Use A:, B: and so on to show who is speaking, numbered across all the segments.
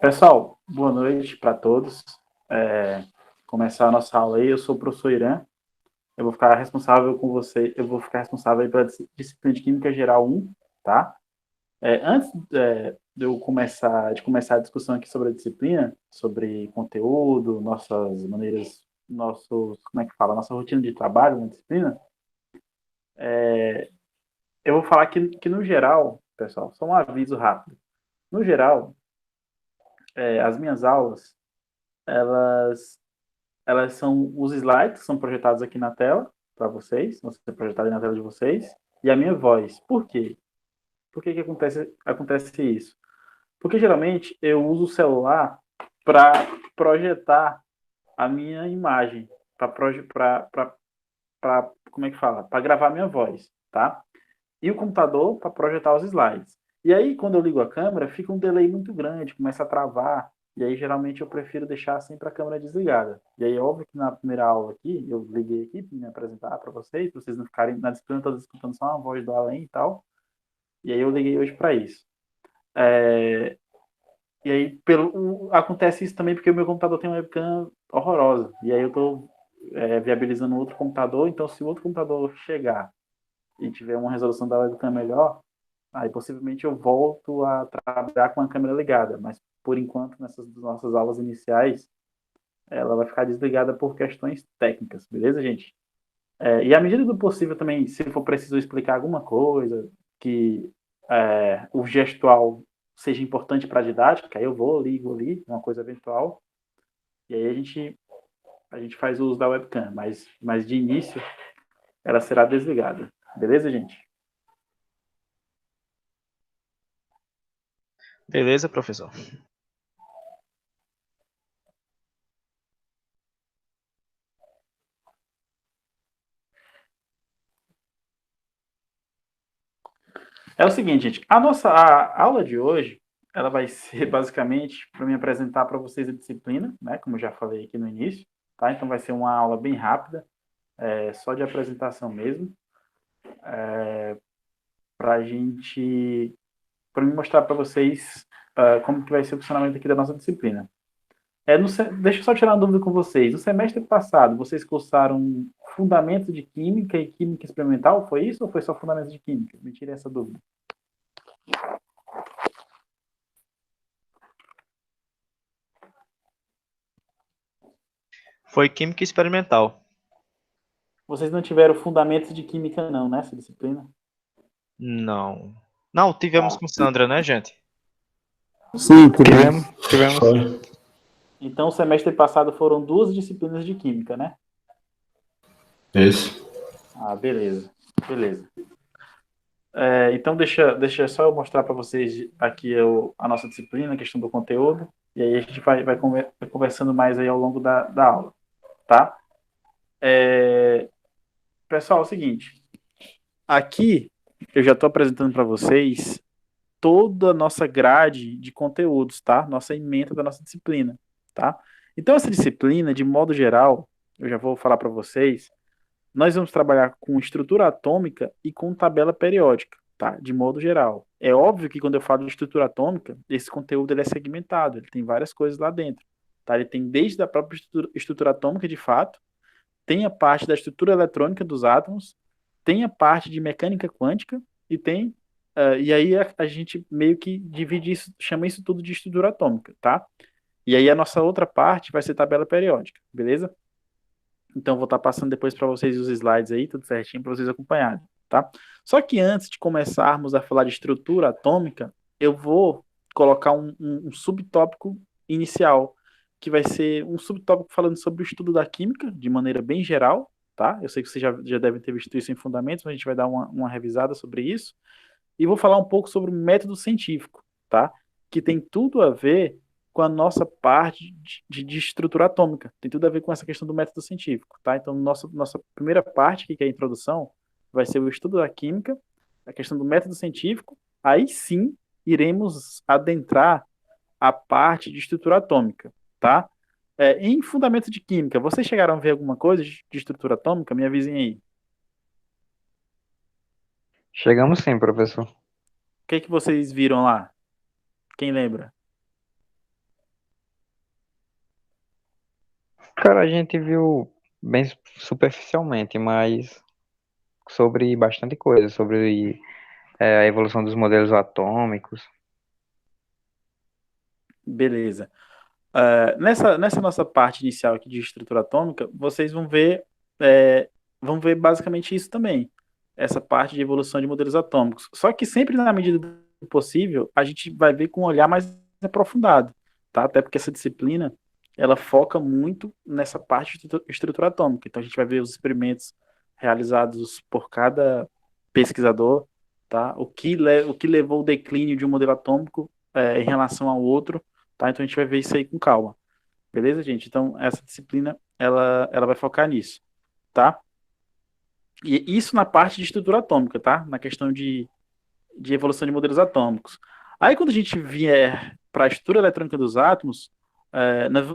A: Pessoal, boa noite para todos. É, Começar a nossa aula aí. Eu sou o professor Irã. Eu vou ficar responsável com você. Eu vou ficar responsável aí pela disciplina de Química Geral 1, tá? Antes de começar a discussão aqui sobre a disciplina, sobre conteúdo, nossas maneiras, como é que fala, nossa rotina de trabalho na disciplina, eu vou falar que no geral, pessoal, só um aviso rápido. No geral, as minhas aulas, elas são os slides que são projetados aqui na tela para vocês, vão ser projetados na tela de vocês, e a minha voz. Por quê? Por que acontece isso? Porque geralmente eu uso o celular para projetar a minha imagem, para como é que fala? Para gravar a minha voz, tá? E o computador para projetar os slides. E aí, quando eu ligo a câmera, fica um delay muito grande, começa a travar. E aí, geralmente, eu prefiro deixar sempre a câmera desligada. E aí, é óbvio que na primeira aula aqui, eu liguei aqui para me apresentar para vocês não ficarem na disciplina toda escutando só uma voz do além e tal. E aí, eu liguei hoje para isso. É... E aí, acontece isso também porque o meu computador tem uma webcam horrorosa. E aí, eu estou viabilizando outro computador. Então, se o outro computador chegar e tiver uma resolução da webcam melhor, aí possivelmente eu volto a trabalhar com a câmera ligada, mas por enquanto, nessas nossas aulas iniciais, ela vai ficar desligada por questões técnicas, beleza, gente? E à medida do possível também, se for preciso explicar alguma coisa que o gestual seja importante para a didática, aí eu vou, ligo ali, uma coisa eventual, e aí a gente faz o uso da webcam, mas de início ela será desligada, beleza, gente?
B: Beleza, professor.
A: É o seguinte, gente, a aula de hoje, ela vai ser basicamente para me apresentar para vocês a disciplina, né, como eu já falei aqui no início, tá? Então vai ser uma aula bem rápida, só de apresentação mesmo, para a gente, para me mostrar para vocês como que vai ser o funcionamento aqui da nossa disciplina. Deixa eu só tirar uma dúvida com vocês. No semestre passado, vocês cursaram Fundamentos de Química e Química Experimental, foi isso ou foi só Fundamentos de Química? Me tirem essa dúvida.
B: Foi Química Experimental.
A: Vocês não tiveram Fundamentos de Química não, nessa disciplina?
B: Não. Não, tivemos
A: Tá.
B: com Sandra, né, gente?
C: Sim, tivemos.
B: Tivemos.
C: Foi.
A: Então, o semestre passado foram duas disciplinas de química, né?
C: Isso.
A: Ah, beleza. Beleza. Então, deixa só eu mostrar para vocês aqui a nossa disciplina, a questão do conteúdo, e aí a gente vai conversando mais aí ao longo da aula, tá? Pessoal, é o seguinte, aqui eu já estou apresentando para vocês toda a nossa grade de conteúdos, tá? Nossa ementa da nossa disciplina, tá? Então, essa disciplina, de modo geral, eu já vou falar para vocês, nós vamos trabalhar com estrutura atômica e com tabela periódica, tá? De modo geral. É óbvio que quando eu falo de estrutura atômica, esse conteúdo ele é segmentado, ele tem várias coisas lá dentro, tá? Ele tem desde a própria estrutura atômica, de fato, tem a parte da estrutura eletrônica dos átomos, tem a parte de mecânica quântica e tem e aí a gente meio que divide isso, chama isso tudo de estrutura atômica, tá? E aí a nossa outra parte vai ser tabela periódica, beleza? Então, vou estar passando depois para vocês os slides aí, tudo certinho, para vocês acompanharem, tá? Só que antes de começarmos a falar de estrutura atômica, eu vou colocar um subtópico inicial, que vai ser um subtópico falando sobre o estudo da química, de maneira bem geral, tá? Eu sei que vocês já devem ter visto isso em fundamentos, mas a gente vai dar uma revisada sobre isso. E vou falar um pouco sobre o método científico, tá? Que tem tudo a ver com a nossa parte de estrutura atômica. Tem tudo a ver com essa questão do método científico, tá? Então, nossa primeira parte, que é a introdução, vai ser o estudo da química, a questão do método científico. Aí sim, iremos adentrar a parte de estrutura atômica, tá? Em fundamentos de química, vocês chegaram a ver alguma coisa de estrutura atômica? Me avisem aí. O
D: Chegamos sim, professor.
A: que vocês viram lá? Quem lembra?
C: Cara, a gente viu bem superficialmente, mas sobre bastante coisa, sobre a evolução dos modelos atômicos.
A: Beleza. Nessa nossa parte inicial aqui de estrutura atômica, vocês vão ver basicamente isso também, essa parte de evolução de modelos atômicos. Só que sempre na medida do possível, a gente vai ver com um olhar mais aprofundado, tá? Até porque essa disciplina, ela foca muito nessa parte de estrutura atômica. Então a gente vai ver os experimentos realizados por cada pesquisador, tá? O que levou ao declínio de um modelo atômico em relação ao outro, tá? Então a gente vai ver isso aí com calma. Beleza, gente? Então essa disciplina ela vai focar nisso, tá? E isso na parte de estrutura atômica, tá? Na questão de evolução de modelos atômicos. Aí quando a gente vier para a estrutura eletrônica dos átomos,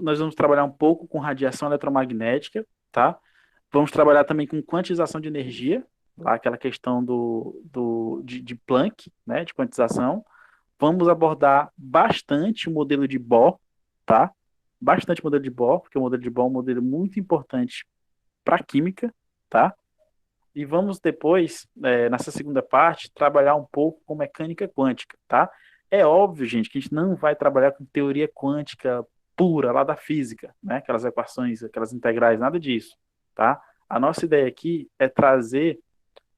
A: nós vamos trabalhar um pouco com radiação eletromagnética, tá? Vamos trabalhar também com quantização de energia, lá aquela questão de Planck, né? De quantização. Vamos abordar bastante o modelo de Bohr, tá? Bastante o modelo de Bohr, porque o modelo de Bohr é um modelo muito importante para a química, tá? E vamos depois, nessa segunda parte, trabalhar um pouco com mecânica quântica, tá? É óbvio, gente, que a gente não vai trabalhar com teoria quântica pura lá da física, né? Aquelas equações, aquelas integrais, nada disso, tá? A nossa ideia aqui é trazer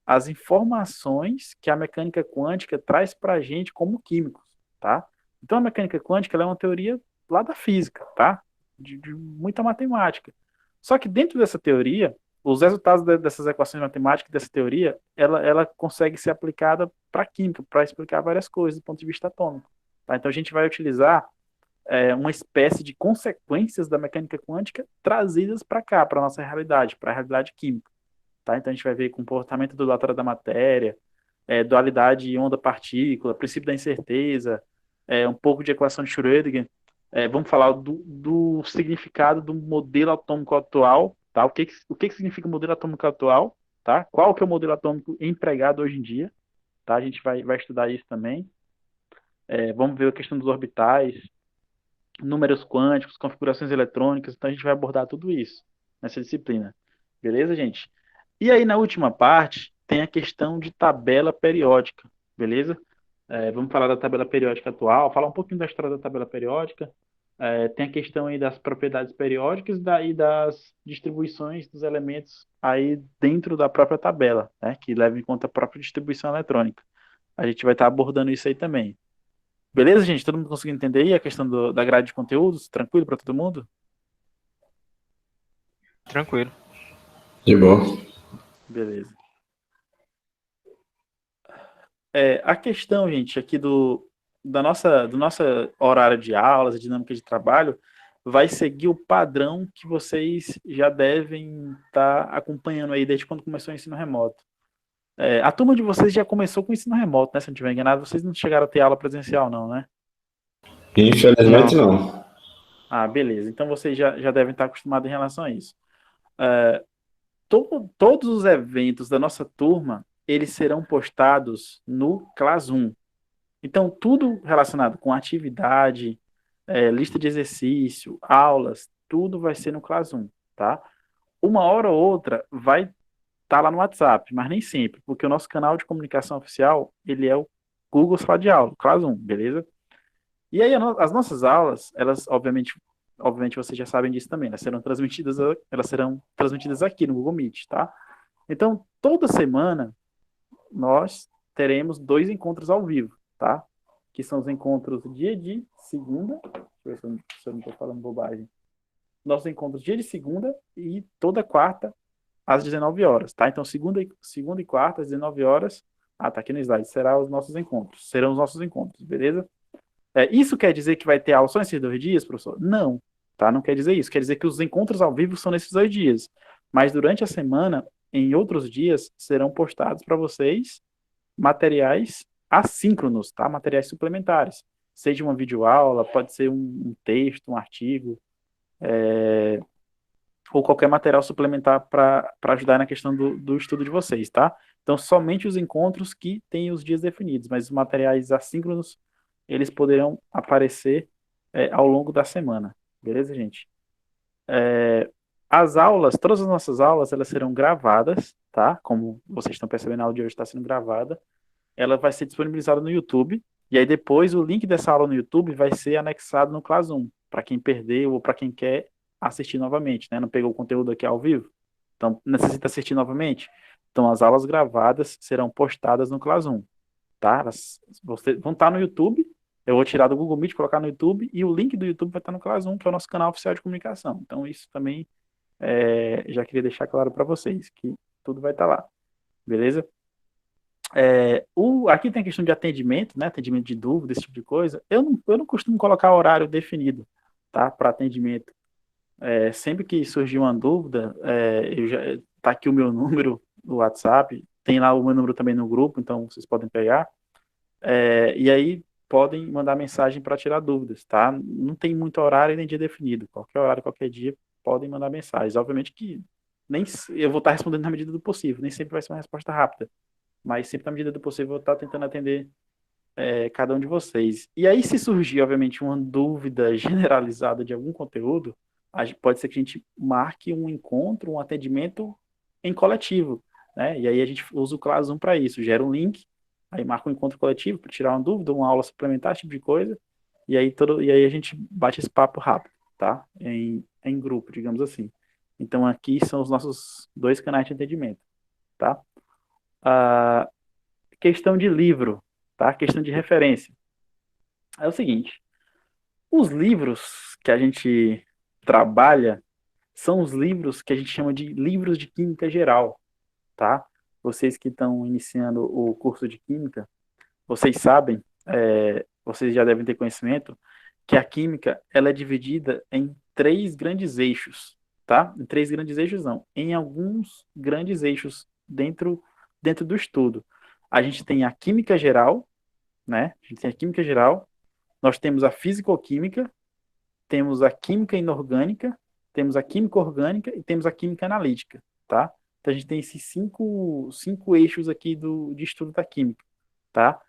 A: as informações que a mecânica quântica traz para a gente como químicos, tá? Então a mecânica quântica ela é uma teoria lá da física, tá? De muita matemática. Só que dentro dessa teoria, os resultados dessas equações matemáticas, dessa teoria, ela consegue ser aplicada para química, para explicar várias coisas do ponto de vista atômico. Tá? Então a gente vai utilizar uma espécie de consequências da mecânica quântica trazidas para cá, para a nossa realidade, para a realidade química. Tá? Então a gente vai ver comportamento ondulatório da matéria, dualidade onda-partícula, princípio da incerteza, um pouco de equação de Schrödinger. Vamos falar do significado do modelo atômico atual, tá? O que significa o modelo atômico atual, tá? Qual que é o modelo atômico empregado hoje em dia, tá? A gente vai estudar isso também. Vamos ver a questão dos orbitais, números quânticos, configurações eletrônicas, então a gente vai abordar tudo isso nessa disciplina. Beleza, gente? E aí, na última parte, tem a questão de tabela periódica, beleza? Vamos falar da tabela periódica atual, falar um pouquinho da história da tabela periódica. Tem a questão aí das propriedades periódicas e das distribuições dos elementos aí dentro da própria tabela, né? Que leva em conta a própria distribuição eletrônica. A gente vai estar abordando isso aí também. Beleza, gente? Todo mundo conseguiu entender aí a questão da grade de conteúdos? Tranquilo para todo mundo?
B: Tranquilo.
D: De boa.
A: Beleza. A questão, gente, aqui do nosso horário de aulas, a dinâmica de trabalho, vai seguir o padrão que vocês já devem estar acompanhando aí desde quando começou o ensino remoto. A turma de vocês já começou com o ensino remoto, né? Se eu não estiver enganado, vocês não chegaram a ter aula presencial, não, né?
D: Infelizmente não.
A: Ah, beleza. Então vocês já devem estar acostumados em relação a isso. Todos os eventos da nossa turma, eles serão postados no Classroom. Então, tudo relacionado com atividade, lista de exercício, aulas, tudo vai ser no Classroom, tá? Uma hora ou outra vai estar lá no WhatsApp, mas nem sempre, porque o nosso canal de comunicação oficial, ele é o Google Sala de Aula, Classroom, beleza? E aí, as nossas aulas, elas, obviamente vocês já sabem disso também, elas serão transmitidas aqui no Google Meet, tá? Então, toda semana, nós teremos 2 encontros ao vivo, tá? Que são os encontros dia de segunda, deixa eu ver se eu não estou falando bobagem. Nossos encontros dia de segunda e toda quarta às 19 horas, tá? Então, segunda e quarta às 19 horas, tá aqui no slide, serão os nossos encontros, beleza? Isso quer dizer que vai ter aula só nesses 2 dias, professor? Não, tá? Não quer dizer isso. Quer dizer que os encontros ao vivo são nesses 2 dias. Mas durante a semana, em outros dias, serão postados para vocês materiais assíncronos, tá? Materiais suplementares. Seja uma videoaula, pode ser um texto, um artigo, ou qualquer material suplementar para ajudar na questão do estudo de vocês, tá? Então, somente os encontros que têm os dias definidos, mas os materiais assíncronos, eles poderão aparecer ao longo da semana. Beleza, gente? As aulas, todas as nossas aulas, elas serão gravadas, tá? Como vocês estão percebendo, a aula de hoje está sendo gravada. Ela vai ser disponibilizada no YouTube. E aí depois o link dessa aula no YouTube vai ser anexado no Classroom, para quem perdeu ou para quem quer assistir novamente, né? Não pegou o conteúdo aqui ao vivo. Então, necessita assistir novamente. Então, as aulas gravadas serão postadas no Classroom, tá? Vocês vão estar no YouTube. Eu vou tirar do Google Meet, colocar no YouTube, e o link do YouTube vai estar no Classroom, que é o nosso canal oficial de comunicação. Então, isso também já queria deixar claro para vocês, que tudo vai estar lá, beleza? Aqui tem a questão de atendimento, né? Atendimento de dúvida, esse tipo de coisa. Eu não costumo colocar horário definido, tá? Para atendimento. Sempre que surgir uma dúvida, tá aqui o meu número do WhatsApp, tem lá o meu número também no grupo, então vocês podem pegar. E aí podem mandar mensagem para tirar dúvidas, tá? Não tem muito horário nem dia definido. Qualquer horário, qualquer dia, podem mandar mensagens. Obviamente que eu vou estar respondendo na medida do possível, nem sempre vai ser uma resposta rápida, mas sempre na medida do possível eu vou estar tentando atender cada um de vocês. E aí, se surgir, obviamente, uma dúvida generalizada de algum conteúdo, pode ser que a gente marque um encontro, um atendimento em coletivo, né? E aí a gente usa o Classroom para isso, gera um link, aí marca um encontro coletivo para tirar uma dúvida, uma aula suplementar, esse tipo de coisa, e aí a gente bate esse papo rápido, tá? Em grupo, digamos assim. Então, aqui são os nossos 2 canais de atendimento, tá? A questão de livro, tá? Questão de referência. É o seguinte, os livros que a gente trabalha são os livros que a gente chama de livros de química geral, tá? Vocês que estão iniciando o curso de química, vocês sabem, vocês já devem ter conhecimento, que a química ela é dividida em 3 grandes eixos, tá? Em 3 grandes eixos não, em alguns grandes eixos dentro do estudo. A gente tem a química geral, né? A gente tem a química geral, nós temos a fisicoquímica, temos a química inorgânica, temos a química orgânica e temos a química analítica, tá? Então a gente tem esses cinco eixos aqui de estudo da química, tá?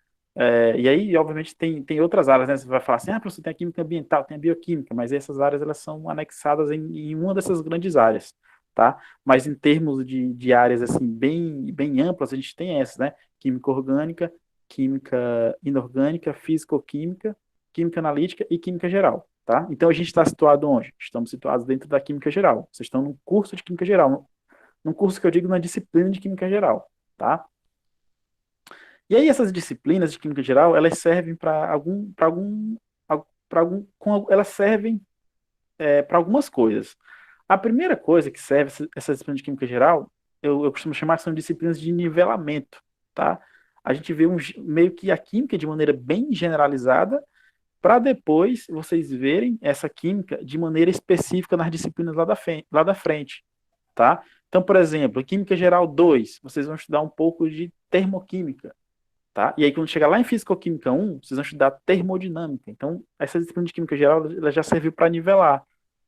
A: E aí, obviamente, tem outras áreas, né? Você vai falar assim, professor, tem a química ambiental, tem a bioquímica, mas essas áreas, elas são anexadas em uma dessas grandes áreas, tá? Mas em termos de áreas, assim, bem, bem amplas, a gente tem essas, né? Química orgânica, química inorgânica, físico-química, química analítica e química geral, tá? Então a gente está situado onde? Estamos situados dentro da química geral. Vocês estão num curso de química geral, num curso que eu digo na disciplina de química geral, tá? E aí essas disciplinas de química geral, elas servem elas servem para algumas coisas. A primeira coisa que serve essa disciplina de química geral, eu costumo chamar que são disciplinas de nivelamento, tá? A gente vê meio que a química de maneira bem generalizada, para depois vocês verem essa química de maneira específica nas disciplinas lá da frente, tá? Então, por exemplo, Química Geral 2, vocês vão estudar um pouco de termoquímica, tá? E aí, quando chegar lá em Físico-Química 1, vocês vão estudar termodinâmica. Então, essa disciplina de Química Geral, ela já serviu para nivelar,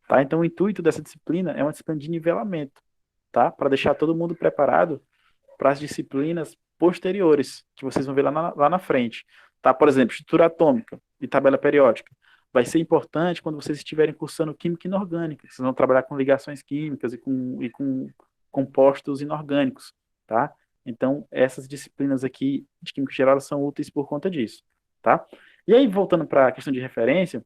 A: tá? Então, o intuito dessa disciplina é uma disciplina de nivelamento, tá? Para deixar todo mundo preparado para as disciplinas posteriores, que vocês vão ver lá na frente. Tá? Por exemplo, estrutura atômica e tabela periódica. Vai ser importante quando vocês estiverem cursando química inorgânica. Vocês vão trabalhar com ligações químicas e com compostos inorgânicos. Tá? Então, essas disciplinas aqui de química geral são úteis por conta disso. Tá? E aí, voltando para a questão de referência,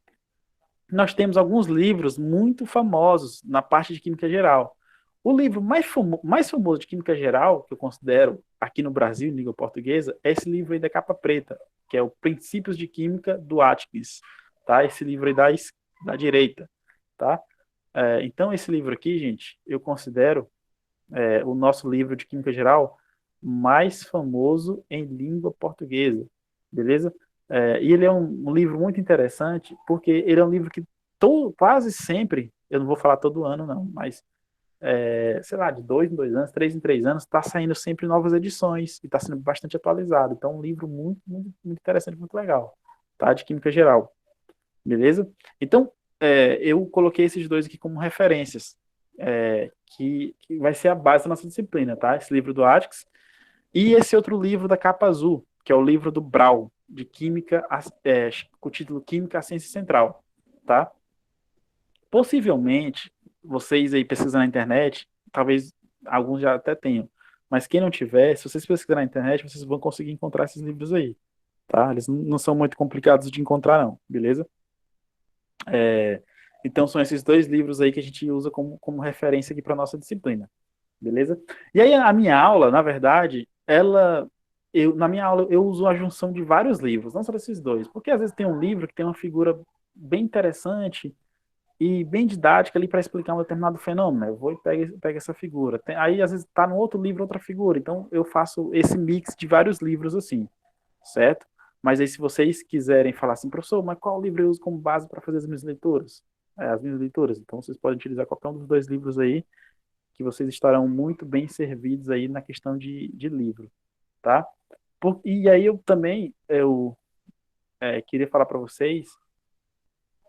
A: nós temos alguns livros muito famosos na parte de química geral. O livro mais famoso de química geral, que eu considero aqui no Brasil, em língua portuguesa, é esse livro aí da capa preta, que é o Princípios de Química do Atkins, tá? Esse livro aí da direita, tá? Então, esse livro aqui, gente, eu considero o nosso livro de química geral mais famoso em língua portuguesa, beleza? E ele é um livro muito interessante, porque ele é um livro que quase sempre, eu não vou falar todo ano não, mas sei lá, de 2 em 2 anos, 3 em 3 anos, está saindo sempre novas edições e está sendo bastante atualizado. Então, é um livro muito, muito, muito interessante, muito legal, tá? De química geral, beleza? Então, eu coloquei esses dois aqui como referências, que vai ser a base da nossa disciplina, tá? Esse livro do Atkins e esse outro livro da capa azul, que é o livro do Brau, de Química, com o título Química, a Ciência Central, tá? Possivelmente, vocês aí pesquisando na internet, talvez alguns já até tenham, mas quem não tiver, se vocês pesquisarem na internet, vocês vão conseguir encontrar esses livros aí, tá? Eles não são muito complicados de encontrar, não, beleza? É, então são esses dois livros aí que a gente usa como referência aqui para nossa disciplina, beleza? E aí a minha aula, na verdade, na minha aula eu uso a junção de vários livros, não só desses dois, porque às vezes tem um livro que tem uma figura bem interessante e bem didática ali para explicar um determinado fenômeno. Eu vou e pego essa figura. Aí às vezes está no outro livro outra figura, então eu faço esse mix de vários livros assim, certo? Mas aí se vocês quiserem falar assim, professor, mas qual livro eu uso como base para fazer as minhas leituras? As minhas leituras. Então vocês podem utilizar qualquer um dos dois livros aí, que vocês estarão muito bem servidos aí na questão de livro, tá? E aí eu também queria falar para vocês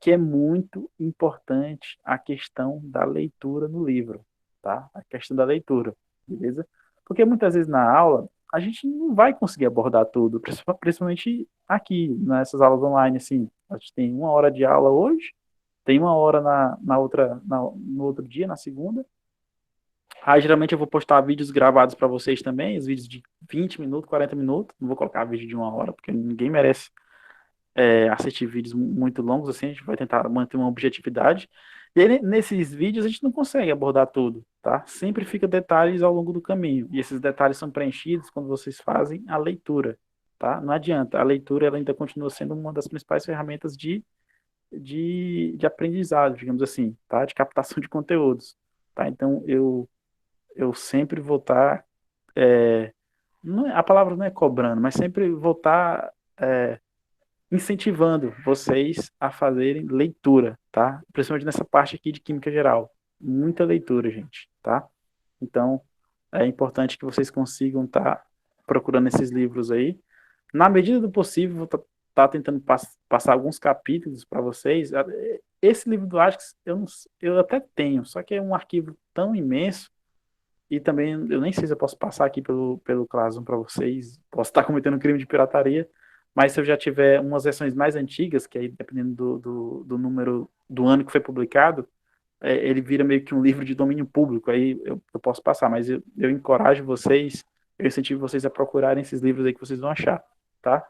A: que é muito importante a questão da leitura no livro, tá? A questão da leitura, beleza? Porque muitas vezes na aula a gente não vai conseguir abordar tudo, principalmente aqui, nessas aulas online, assim. A gente tem 1 hora de aula hoje, tem 1 hora no outro dia, na segunda. Aí geralmente eu vou postar vídeos gravados para vocês também, os vídeos de 20 minutos, 40 minutos. Não vou colocar vídeo de 1 hora, porque ninguém merece assistir vídeos muito longos, assim, a gente vai tentar manter uma objetividade. E aí, nesses vídeos a gente não consegue abordar tudo, tá? Sempre fica detalhes ao longo do caminho. E esses detalhes são preenchidos quando vocês fazem a leitura, tá? Não adianta, a leitura ela ainda continua sendo uma das principais ferramentas de aprendizado, digamos assim, tá? De captação de conteúdos, tá? Então, eu sempre vou estar, a palavra não é cobrando, mas sempre vou estar incentivando vocês a fazerem leitura, tá? Principalmente nessa parte aqui de química geral. Muita leitura, gente, tá? Então, é importante que vocês consigam estar procurando esses livros aí. Na medida do possível, vou estar tentando passar alguns capítulos para vocês. Esse livro do Ajax, eu até tenho, só que é um arquivo tão imenso e também eu nem sei se eu posso passar aqui pelo Classroom para vocês. Posso estar cometendo um crime de pirataria, mas se eu já tiver umas versões mais antigas, que aí dependendo do número do ano que foi publicado, ele vira meio que um livro de domínio público, aí eu posso passar, mas eu encorajo vocês, eu incentivo vocês a procurarem esses livros aí que vocês vão achar, tá?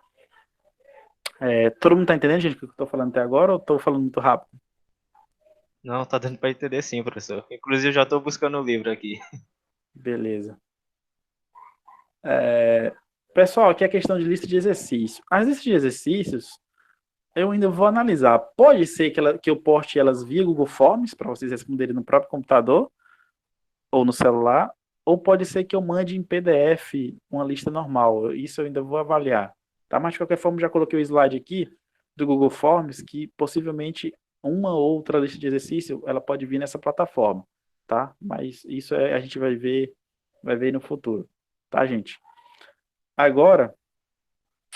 A: Todo mundo tá entendendo, gente, o que eu tô falando até agora, ou tô falando muito rápido?
B: Não, tá dando para entender sim, professor. Inclusive, eu já estou buscando o livro aqui.
A: Beleza. Pessoal, aqui é a questão de lista de exercícios. As listas de exercícios, eu ainda vou analisar. Pode ser que eu poste elas via Google Forms, para vocês responderem no próprio computador ou no celular, ou pode ser que eu mande em PDF uma lista normal. Isso eu ainda vou avaliar. Tá? Mas de qualquer forma, já coloquei o slide aqui do Google Forms, que possivelmente uma ou outra lista de exercício, ela pode vir nessa plataforma, tá? Mas isso a gente vai ver no futuro, tá, gente? Agora,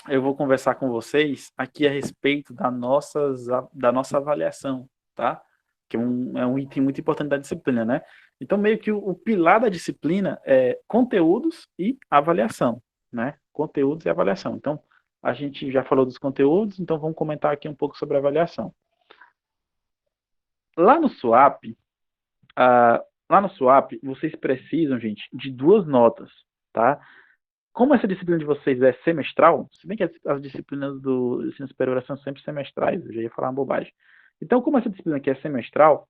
A: eu vou conversar com vocês aqui a respeito da nossa avaliação, tá? Que é um item muito importante da disciplina, né? Então, meio que o pilar da disciplina é conteúdos e avaliação, né? Conteúdos e avaliação. Então, a gente já falou dos conteúdos, então vamos comentar aqui um pouco sobre a avaliação. Lá no SWAP, vocês precisam, gente, de 2 notas, tá? Como essa disciplina de vocês é semestral, se bem que as disciplinas do ensino superior são sempre semestrais, eu já ia falar uma bobagem. Então, como essa disciplina aqui é semestral,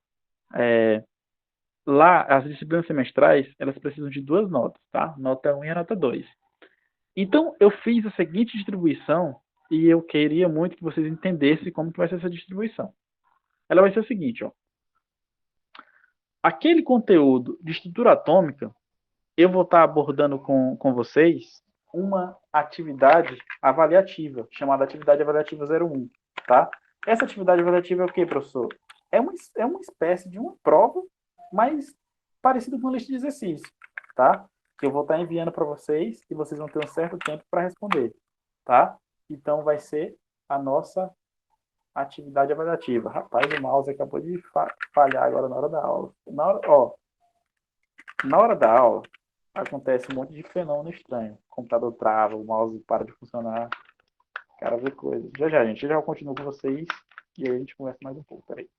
A: lá as disciplinas semestrais, elas precisam de 2 notas, tá? Nota 1 e a nota 2. Então, eu fiz a seguinte distribuição e eu queria muito que vocês entendessem como que vai ser essa distribuição. Ela vai ser o seguinte, ó. Aquele conteúdo de estrutura atômica, eu vou estar abordando com vocês uma atividade avaliativa, chamada atividade avaliativa 01, tá? Essa atividade avaliativa é o quê, professor? É uma espécie de uma prova, mas parecida com uma lista de exercícios, tá? Que eu vou estar enviando para vocês e vocês vão ter um certo tempo para responder, tá? Então, vai ser a nossa atividade avaliativa. Rapaz, o mouse acabou de falhar agora na hora da aula. Na hora da aula, acontece um monte de fenômeno estranho. O computador trava, o mouse para de funcionar. Cara, vê coisa. Já, gente. Já continuo com vocês e aí a gente conversa mais um pouco. Peraí.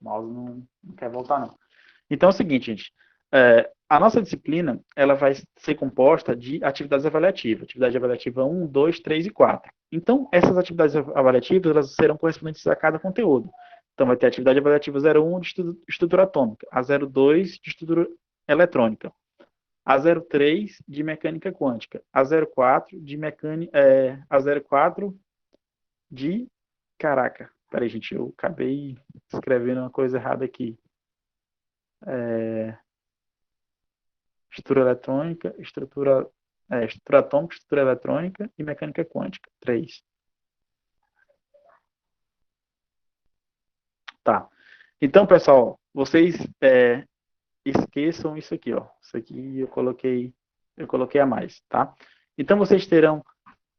A: O mouse não quer voltar, não. Então é o seguinte, gente. A nossa disciplina, ela vai ser composta de atividades avaliativas. Atividade avaliativa 1, 2, 3 e 4. Então, essas atividades avaliativas, elas serão correspondentes a cada conteúdo. Então, vai ter a atividade avaliativa 01 de estrutura atômica, a 02 de estrutura eletrônica, a 03 de mecânica quântica, a 04 de mecânica, a 04 de... Caraca, peraí, gente, eu acabei escrevendo uma coisa errada aqui. Estrutura eletrônica, estrutura atômica, estrutura eletrônica e mecânica quântica. 3. Tá. Então, pessoal, vocês esqueçam isso aqui, ó. Isso aqui eu coloquei a mais, tá? Então, vocês terão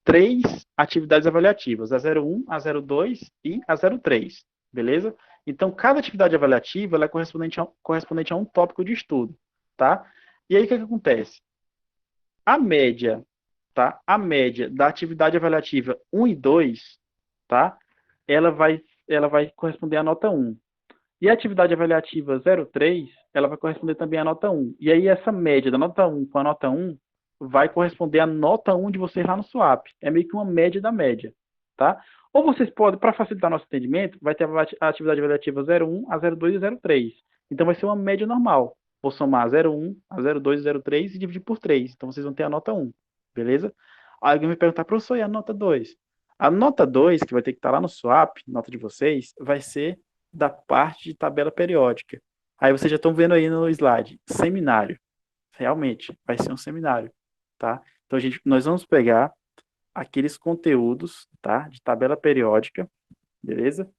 A: 3 atividades avaliativas, a 01, a 02 e a 03, beleza? Então, cada atividade avaliativa ela é correspondente a um tópico de estudo, tá? E aí, o que acontece? A média, tá? A média da atividade avaliativa 1 e 2, tá? Ela vai corresponder à nota 1. E a atividade avaliativa 03, ela vai corresponder também à nota 1. E aí, essa média da nota 1 com a nota 1 vai corresponder à nota 1 de vocês lá no SWAP. É meio que uma média da média, tá? Ou vocês podem, para facilitar nosso entendimento, vai ter a atividade avaliativa 01, a 02 e 03. Então, vai ser uma média normal. Vou somar a 01, a 02 e 03 e dividir por 3. Então, vocês vão ter a nota 1, beleza? Aí alguém me perguntar, professor, e a nota 2? A nota 2, que vai ter que estar lá no SWAP, nota de vocês, vai ser da parte de tabela periódica. Aí vocês já estão vendo aí no slide, seminário. Realmente, vai ser um seminário, tá? Então, nós vamos pegar aqueles conteúdos, tá? De tabela periódica, beleza?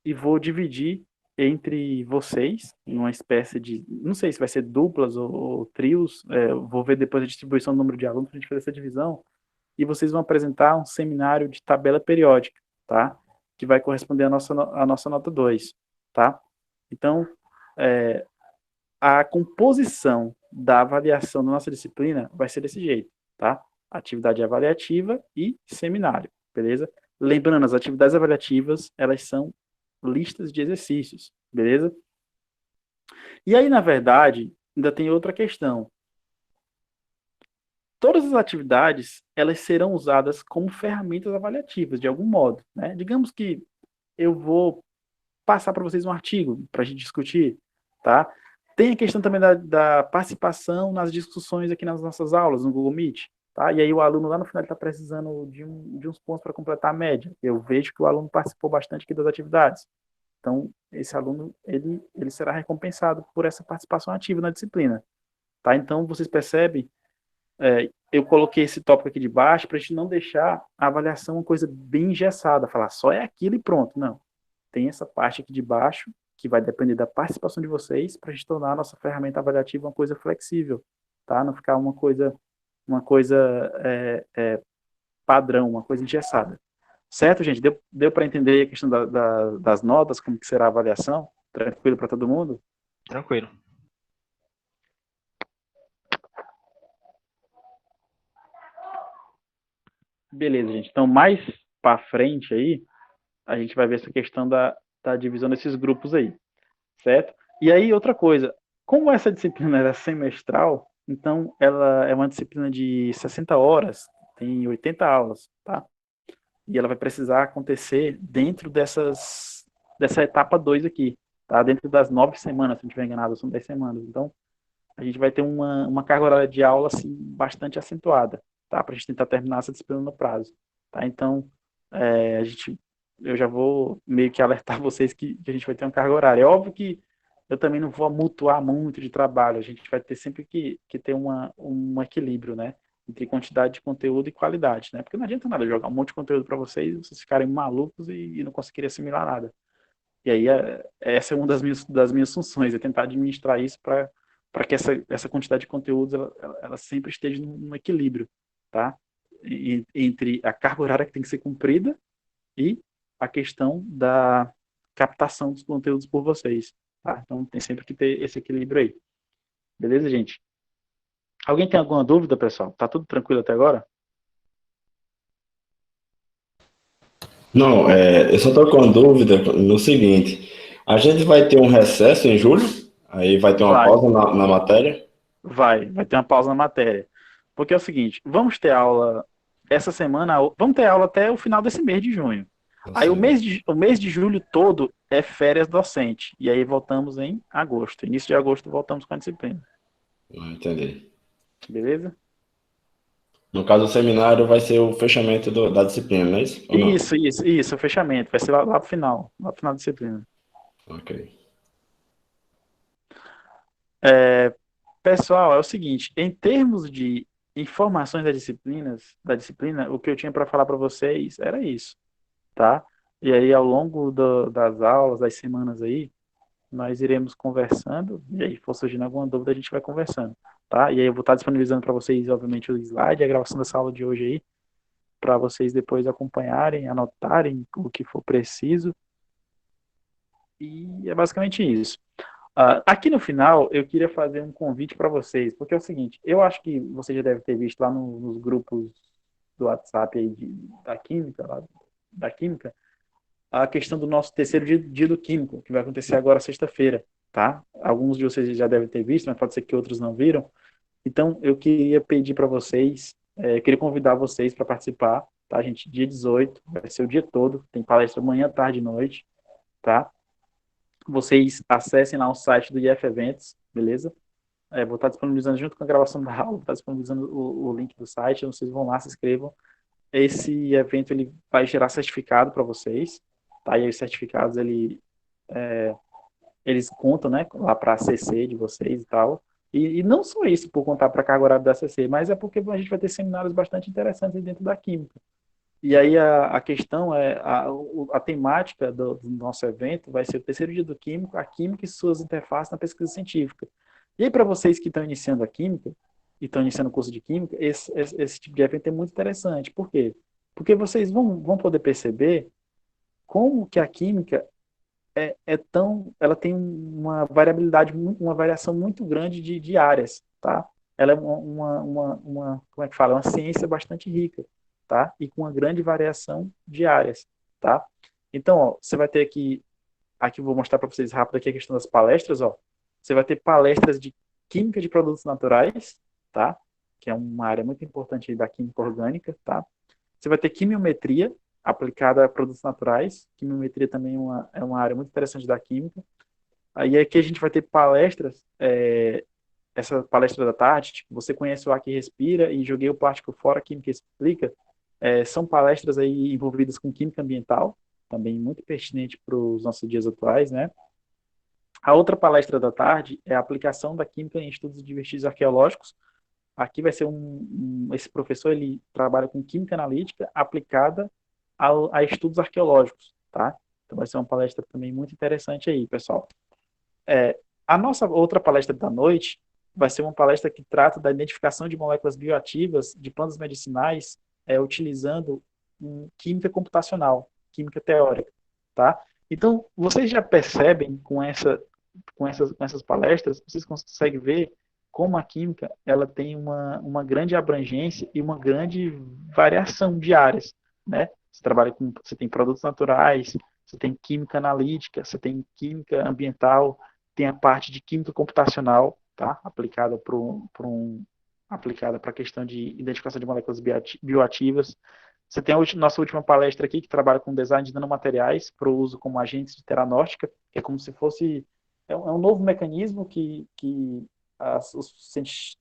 A: E vou dividir entre vocês, numa espécie de, não sei se vai ser duplas ou trios, vou ver depois a distribuição do número de alunos para a gente fazer essa divisão, e vocês vão apresentar um seminário de tabela periódica, tá? Que vai corresponder à nossa nota 2, tá? Então, a composição da avaliação da nossa disciplina vai ser desse jeito, tá? Atividade avaliativa e seminário, beleza? Lembrando, as atividades avaliativas, elas são listas de exercícios, beleza? E aí, na verdade, ainda tem outra questão. Todas as atividades, elas serão usadas como ferramentas avaliativas, de algum modo, né? Digamos que eu vou passar para vocês um artigo para a gente discutir, tá? Tem a questão também da participação nas discussões aqui nas nossas aulas, no Google Meet, tá? E aí o aluno lá no final está precisando de uns pontos para completar a média. Eu vejo que o aluno participou bastante aqui das atividades. Então, esse aluno, ele será recompensado por essa participação ativa na disciplina, tá? Então, vocês percebem, eu coloquei esse tópico aqui de baixo para a gente não deixar a avaliação uma coisa bem engessada, falar só é aquilo e pronto, não. Tem essa parte aqui de baixo, que vai depender da participação de vocês, para a gente tornar a nossa ferramenta avaliativa uma coisa flexível, tá? Não ficar uma coisa padrão, uma coisa engessada. Certo, gente? Deu para entender a questão das notas, como que será a avaliação? Tranquilo para todo mundo?
B: Tranquilo.
A: Beleza, gente. Então, mais para frente aí, a gente vai ver essa questão da divisão desses grupos aí, certo? E aí, outra coisa, como essa disciplina é semestral, então ela é uma disciplina de 60 horas, tem 80 aulas, tá? E ela vai precisar acontecer dentro dessa etapa 2 aqui, tá? Dentro das 9 semanas, se não estiver enganado, são 10 semanas. Então, a gente vai ter uma carga horária de aula, assim, bastante acentuada, tá? Para a gente tentar terminar essa disciplina no prazo, tá? Então, eu já vou meio que alertar vocês que a gente vai ter uma carga horária. É óbvio que eu também não vou amontoar muito de trabalho, a gente vai ter sempre que ter um equilíbrio, né? Entre quantidade de conteúdo e qualidade, né? Porque não adianta nada jogar um monte de conteúdo para vocês, vocês ficarem malucos e não conseguirem assimilar nada. E aí, essa é uma das minhas funções, é tentar administrar isso para que essa quantidade de conteúdos ela sempre esteja num equilíbrio, tá? Entre a carga horária que tem que ser cumprida e a questão da captação dos conteúdos por vocês, tá? Então, tem sempre que ter esse equilíbrio aí. Beleza, gente? Alguém tem alguma dúvida, pessoal? Tá tudo tranquilo até agora?
D: Não, eu só estou com uma dúvida no seguinte. A gente vai ter um recesso em julho, aí vai ter uma
A: Vai,
D: pausa na matéria.
A: vai ter uma pausa na matéria. Porque é o seguinte, vamos ter aula essa semana, vamos ter aula até o final desse mês de junho. Aí
D: Assim,
A: o mês de julho todo é férias docente. E aí voltamos em agosto. Início de agosto voltamos com a disciplina.
D: não entendi.
A: Beleza?
D: No caso, o seminário vai ser o fechamento da disciplina, não é isso? Ou não?
A: Isso, o fechamento. Vai ser lá pro final. Lá pro final da disciplina.
D: Ok.
A: Pessoal, é o seguinte, em termos de informações da disciplina, o que eu tinha para falar para vocês era isso, tá? E aí, ao longo das aulas, das semanas aí, nós iremos conversando, e aí, for surgindo alguma dúvida, a gente vai conversando, tá? E aí, eu vou estar disponibilizando para vocês, obviamente, o slide, a gravação dessa aula de hoje aí, para vocês depois acompanharem, anotarem o que for preciso, e é basicamente isso. Aqui no final, eu queria fazer um convite para vocês, porque é o seguinte, eu acho que você já deve ter visto lá nos grupos do WhatsApp aí da Química, da Química, a questão do nosso terceiro dia do Químico, que vai acontecer agora sexta-feira, tá? Alguns de vocês já devem ter visto, mas pode ser que outros não viram. Então, eu queria pedir para vocês, eu queria convidar vocês para participar, tá, gente? Dia 18, vai ser o dia todo, tem palestra manhã, tarde e noite, tá? Vocês acessem lá o site do IF Eventos, beleza? Vou estar disponibilizando junto com a gravação da aula, vou estar disponibilizando o link do site, vocês vão lá, se inscrevam. Esse evento ele vai gerar certificado para vocês, tá? E aí os certificados eles contam, né, lá para a CC de vocês e tal. E não só isso por contar para a carga horária da CC, mas é porque a gente vai ter seminários bastante interessantes dentro da química. E aí a questão a temática do nosso evento vai ser o terceiro dia do químico, a química e suas interfaces na pesquisa científica. E aí para vocês que estão iniciando a química e estão iniciando o curso de química, esse tipo de evento é muito interessante. Por quê? Porque vocês vão poder perceber como que a química ela tem uma variabilidade, uma variação muito grande de áreas, tá? Ela é como é que fala? Uma ciência bastante rica, tá? E com uma grande variação de áreas, tá? Então, ó, você vai ter aqui eu vou mostrar para vocês rápido aqui a questão das palestras, ó. Você vai ter palestras de química de produtos naturais, tá? Que é uma área muito importante da química orgânica, tá? Você vai ter quimiometria aplicada a produtos naturais. Quimiometria também é uma área muito interessante da química. Aí aqui a gente vai ter palestras, essa palestra da tarde, tipo, você conhece o ar que respira e joguei o plástico fora, química explica. São palestras aí envolvidas com química ambiental, também muito pertinente para os nossos dias atuais, né? A outra palestra da tarde é a aplicação da química em estudos de vestígios arqueológicos. Aqui vai ser esse professor, ele trabalha com química analítica aplicada a estudos arqueológicos, tá? Então vai ser uma palestra também muito interessante aí, pessoal. A nossa outra palestra da noite vai ser uma palestra que trata da identificação de moléculas bioativas de plantas medicinais utilizando química computacional, química teórica, tá? Então, vocês já percebem com essas palestras, vocês conseguem ver como a química ela tem uma grande abrangência e uma grande variação de áreas, né? Você tem produtos naturais, você tem química analítica, você tem química ambiental, tem a parte de química computacional, tá? Aplicada para a questão de identificação de moléculas bioativas. Você tem a nossa última palestra aqui, que trabalha com design de nanomateriais para o uso como agentes de teranóstica, que é como se fosse um novo mecanismo que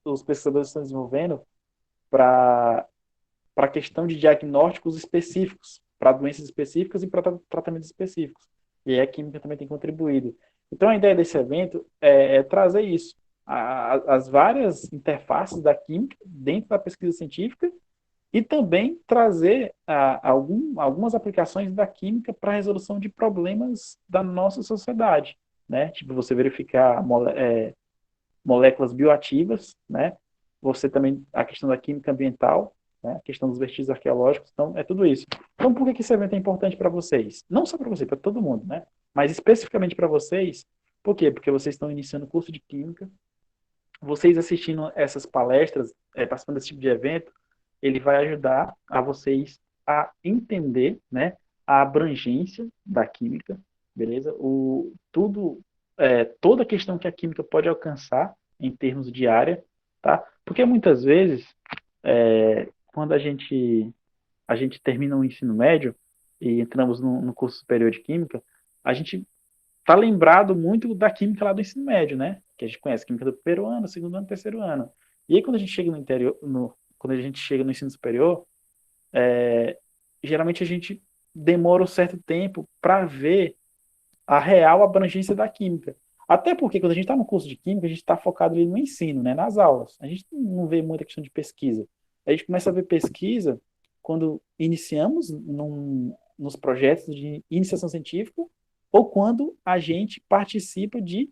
A: os pesquisadores estão desenvolvendo para a questão de diagnósticos específicos, para doenças específicas e para tratamentos específicos. E aí a química também tem contribuído. Então, a ideia desse evento é trazer isso, as várias interfaces da química dentro da pesquisa científica e também trazer algumas aplicações da química para a resolução de problemas da nossa sociedade, né? Tipo, você verificar moléculas bioativas, né? Você também, a questão da química ambiental, né? A questão dos vestígios arqueológicos, então é tudo isso. Então, por que esse evento é importante para vocês? Não só para você, para todo mundo, né? Mas especificamente para vocês, por quê? Porque vocês estão iniciando o curso de química, vocês assistindo essas palestras, participando desse tipo de evento, ele vai ajudar a vocês a entender, né, a abrangência da química, beleza? Toda a questão que a química pode alcançar em termos de área, tá? Porque muitas vezes, quando a gente termina o ensino médio e entramos no curso superior de química, a gente tá lembrado muito da química lá do ensino médio, né? Que a gente conhece química do primeiro ano, segundo ano, terceiro ano. E aí quando a gente chega no interior, quando a gente chega no ensino superior, geralmente a gente demora um certo tempo para ver a real abrangência da química. Até porque quando a gente está no curso de química, a gente está focado ali no ensino, né, nas aulas. A gente não vê muita questão de pesquisa. A gente começa a ver pesquisa quando iniciamos nos projetos de iniciação científica ou quando a gente participa de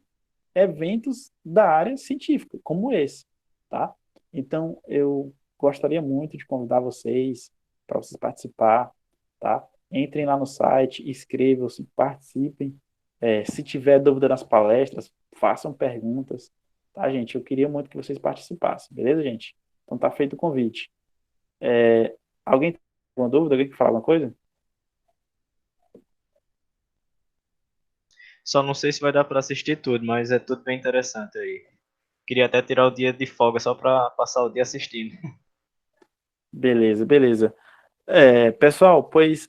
A: eventos da área científica, como esse, tá? Então, eu gostaria muito de convidar vocês para vocês participar, tá? Entrem lá no site, inscrevam-se, participem. Se tiver dúvida nas palestras, façam perguntas, tá, gente? Eu queria muito que vocês participassem, beleza, gente? Então tá feito o convite. Alguém tem alguma dúvida? Alguém quer falar alguma coisa?
B: Só não sei se vai dar para assistir tudo, mas é tudo bem interessante aí. Queria até tirar o dia de folga só para passar o dia assistindo.
A: Beleza, beleza. Pessoal, pois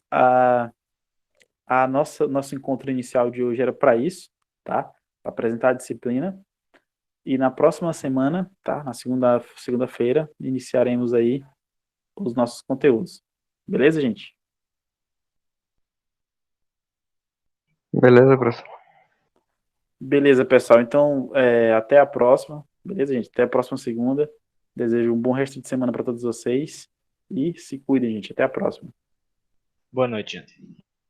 A: nosso encontro inicial de hoje era para isso, tá? Pra apresentar a disciplina. E na próxima semana, tá? Na segunda-feira, iniciaremos aí os nossos conteúdos. Beleza, gente?
C: Beleza, professor?
A: Beleza, pessoal. Então, até a próxima. Beleza, gente? Até a próxima segunda. Desejo um bom resto de semana para todos vocês. E se cuidem, gente. Até a próxima.
B: Boa noite, gente.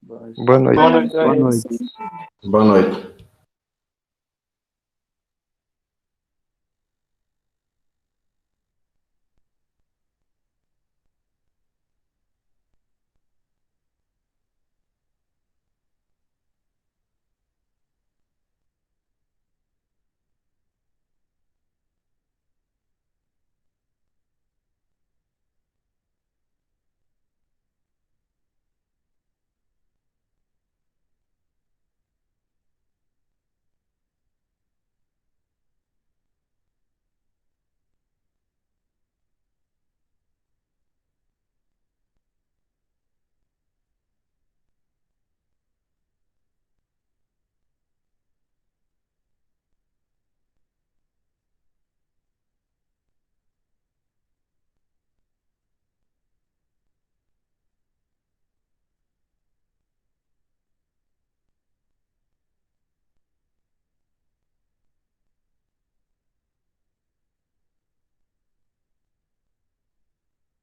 C: Boa noite.
D: Boa noite.